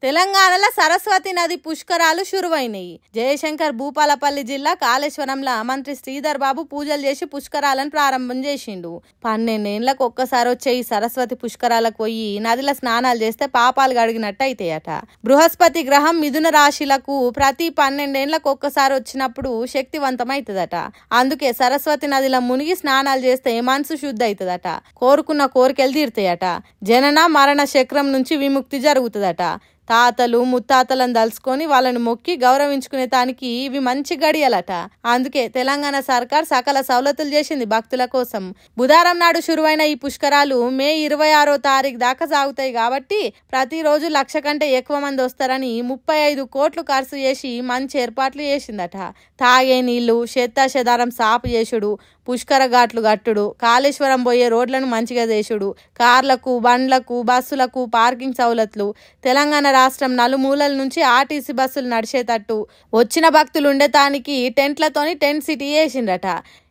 తెలంగాణలో సరస్వతి నది పుష్కరాలు షురువైనాయి. జయశంకర్ భూపాలపల్లి జిల్లా కాళేశ్వరంలో మంత్రి శ్రీధర్ బాబు పూజలు చేసి పుష్కరాలను ప్రారంభం చేసిండు. 12 ఏళ్లకు ఒక్కసారి వచ్చే ఈ సరస్వతి పుష్కరాలకు పోయి నదిలో స్నానాలు చేస్తే పాపాలు గడిగినట్టు అయితాయట. బృహస్పతి గ్రహం మిథున రాశులకు ప్రతి 12 ఏళ్లకు ఒక్కసారి వచ్చినప్పుడు శక్తివంతమైతుందట. అందుకే సరస్వతి నదిలో మునిగి స్నానాలు చేస్తే మనసు శుద్ధి అవుతుందట. కోరుకున్న కోరికలు తీరుతాయట. జనన మరణ చక్రం నుంచి విముక్తి జరుగుతుందట. తాతలు ముత్తాతలను దలుచుకొని వాళ్ళని మొక్కి గౌరవించుకునే దానికి ఇవి మంచి గడియలట. అందుకే తెలంగాణ సర్కార్ సకల సౌలతులు చేసింది భక్తుల కోసం. బుధవారం నాడు షురువైన ఈ పుష్కరాలు మే 26వ తారీఖు దాకా సాగుతాయి. కాబట్టి ప్రతిరోజు 1,00,000 కంటే ఎక్కువ మంది వస్తారని 35 కోట్లు ఖర్చు చేసి మంచి ఏర్పాట్లు చేసిందట. తాగే నీళ్లు, చెత్తాచెదారం సాపు చేసుడు, పుష్కర ఘాట్లు కట్టుడు, కాళేశ్వరం పోయే రోడ్లను మంచిగా చేసుడు, కార్లకు, బండ్లకు, బస్సులకు పార్కింగ్ సౌలతులు, తెలంగాణ రాష్ట్రం నలుమూలల నుంచి ఆర్టీసీ బస్సులు నడిచేటట్టు, వచ్చిన భక్తులు ఉండేటానికి టెంట్లతోని టెంట్ సిటీ చేసిందట.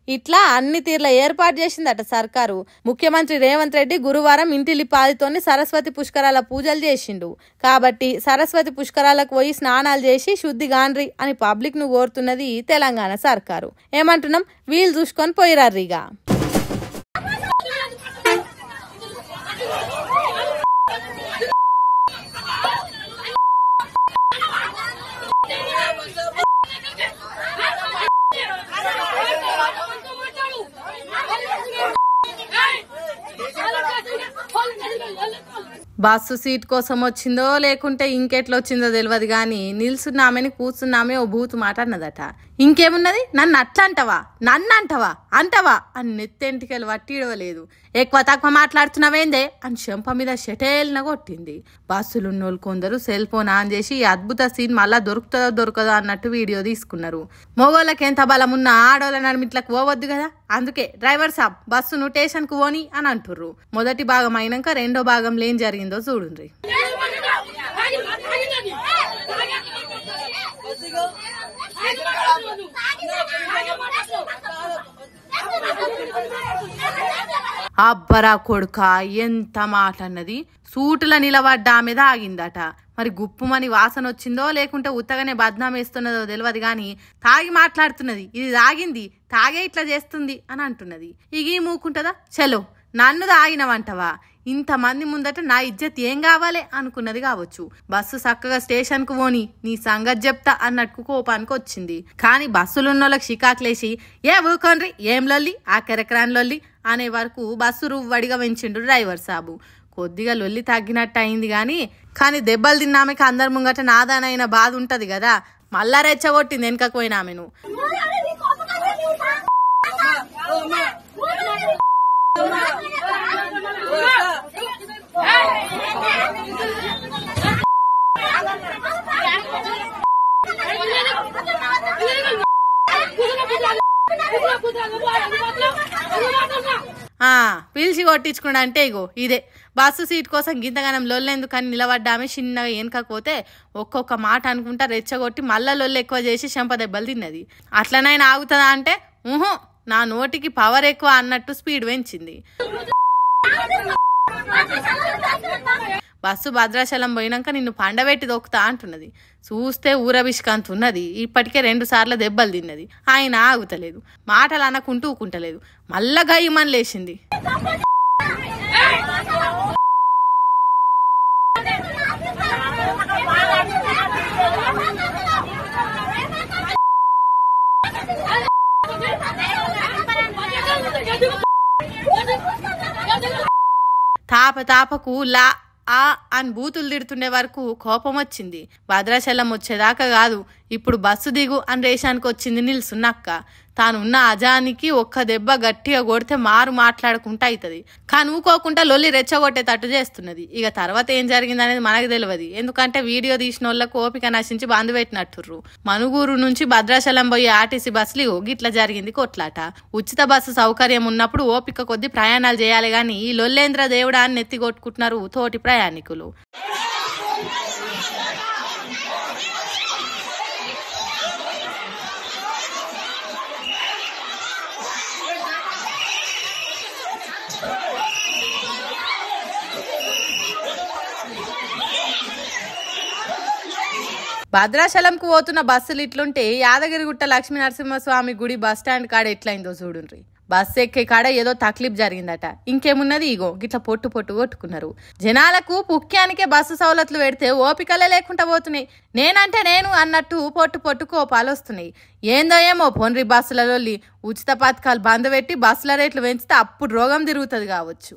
ఇట్లా అన్ని తీర్ల ఏర్పాటు చేసిందట సర్కారు. ముఖ్యమంత్రి రేవంత్ రెడ్డి గురువారం ఇంటిలిపాదితోని సరస్వతి పుష్కరాల పూజలు చేసిండు. కాబట్టి సరస్వతి పుష్కరాలకు పోయి స్నానాలు చేసి శుద్ధి గాండ్రి అని పబ్లిక్ ను కోరుతున్నది తెలంగాణ సర్కారు. ఏమంటున్నాం, వీళ్ళు చూసుకొని పోయిరారిగా. బస్సు సీట్ కోసం వచ్చిందో లేకుంటే ఇంకెట్లా వచ్చిందో తెలియదు గాని నిల్చున్నామని కూర్చున్నామే ఓ బూతు మాట అన్నదట. ఇంకేమున్నది, నన్ను అట్లా అంటవా, నన్ను అంటవా అని నెత్తెంటికెళ్ళి వట్టిడవలేదు. ఎక్కువ తక్కువ మాట్లాడుతున్నావేందే అని చెంప మీద షెటేల్న కొట్టింది. బస్సులున్నోళ్ళు కొందరు సెల్ ఫోన్ ఆన్ చేసి ఈ అద్భుత సీన్ మళ్ళా దొరకదో అన్నట్టు వీడియో తీసుకున్నారు. మగోళ్ళకి ఎంత బలం ఉన్నా ఆడోళ్ళ నడిమిట్లకు పోవద్దు కదా. అందుకే డ్రైవర్ సాబ్ బస్సును స్టేషన్ కు పోని అని అంటుర్రు. మొదటి భాగం అయినాక రెండో భాగంలో ఏం జరిగిందో చూడండి. అబ్బరా కొడుక, ఎంత మాట అన్నది. సూటుల నిలబడ్డ మీద ఆగిందట. మరి గుప్పుమని వాసన వచ్చిందో లేకుంటే ఉత్తగానే బద్నాం వేస్తున్నదో తెలియదు గాని తాగి మాట్లాడుతున్నది. ఇది తాగింది, తాగే ఇట్లా చేస్తుంది అని అంటున్నది. ఇక మూకుంటదా, చలో నన్ను తాగినవంటవా, ఇంతమంది ముందట నా ఇజ్జత్ ఏం కావాలి అనుకున్నది కావచ్చు. బస్సు చక్కగా స్టేషన్ కు పోని, నీ సంగతి చెప్తా అన్నట్టు కోపానికి వచ్చింది. కానీ బస్సులున్నోళ్ళకి షికాకులేసి ఏ ఊకొండ్రి, ఏం లొల్లి, ఆ కెరకరాన్ లొల్లి అనే వరకు బస్సు రువ్వడిగా పెంచిండు డ్రైవర్ సాబు. కొద్దిగా లొల్లి తగ్గినట్టు అయింది కానీ దెబ్బలు తిన్నామెకి అందరి ముంగట నాదానైన బాధ ఉంటది కదా. మళ్ళా రెచ్చగొట్టింది వెనకకు పోయినామెను. పిలిచి కొట్టించుకున్నా అంటే ఇగో ఇదే. బస్సు సీట్ కోసం గింతగానం లొల్లెందుకని నిలబడ్డామే చిన్నగా వెనకపోతే ఒక్కొక్క మాట అనుకుంటా రెచ్చగొట్టి మళ్ళా లొల్లు ఎక్కువ చేసి చెంప దెబ్బలు తిన్నది. అట్లనైనా ఆగుతుందా అంటే నా నోటికి పవర్ ఎక్కువ అన్నట్టు స్పీడ్ పెంచింది. బస్సు భద్రాచలం పోయినాక నిన్ను పండబెట్టి దొక్కుతా అంటున్నది. చూస్తే ఊరభిష్కాంత్ ఉన్నది. ఇప్పటికే 2 సార్లు దెబ్బలు తిన్నది. ఆయన ఆగుతలేదు, మాటలు అనకుంటూ ఊకుంటలేదు. మళ్ళా గయ్యమని లేచింది. తాపకు లా ఆ అని బూతులు తిడుతుండే వరకు కోపం వచ్చింది. భద్రాచలం వచ్చేదాకా కాదు, ఇప్పుడు బస్సు దిగు అని రేషానికి వచ్చింది నిల్సున్నక్క. తానున్న అజానికి ఒక్క దెబ్బ గట్టిగా కొడితే మారు మాట్లాడుకుంటా అవుతుంది. కానీ ఊకోకుండా లొల్లి రెచ్చగొట్టేటట్టు చేస్తున్నది. ఇక తర్వాత ఏం జరిగింది అనేది మనకు తెలియదు. ఎందుకంటే వీడియో తీసిన వాళ్ళకు ఓపిక నశించి బంద్ పెట్టినట్టుర్రు. మనుగూరు నుంచి భద్రాచలం పోయి ఆర్టీసీ బస్సులు గిట్లా జరిగింది కొట్లాట. ఉచిత బస్సు సౌకర్యం ఉన్నప్పుడు ఓపిక కొద్ది ప్రయాణాలు చేయాలి గాని ఈ లొల్లేంద్ర దేవుడా అని నెత్తి కొట్టుకుంటున్నారు తోటి ప్రయాణికులు. భద్రాచలంకు పోతున్న బస్సులు ఇట్లుంటే యాదగిరిగుట్ట లక్ష్మీ నరసింహస్వామి గుడి బస్టాండ్ కాడ ఎట్లయిందో చూడుండ్రి. బస్సు ఎక్కే కాడ ఏదో తక్లీఫ్ జరిగిందట. ఇంకేమున్నది, ఇగో గిట్ల పొట్టు కొట్టుకున్నారు. జనాలకు పుక్యానికే బస్సు సౌలతులు పెడితే ఓపికలే లేకుండా పోతున్నాయి. నేనంటే నేను అన్నట్టు పొట్టు కోపాలు వస్తున్నాయి. ఏందో ఏమో పొన్రి బస్సులలో ఉచిత పథకాలు బంద్ పెట్టి బస్సుల రేట్లు పెంచితే అప్పుడు రోగం తిరుగుతుంది కావచ్చు.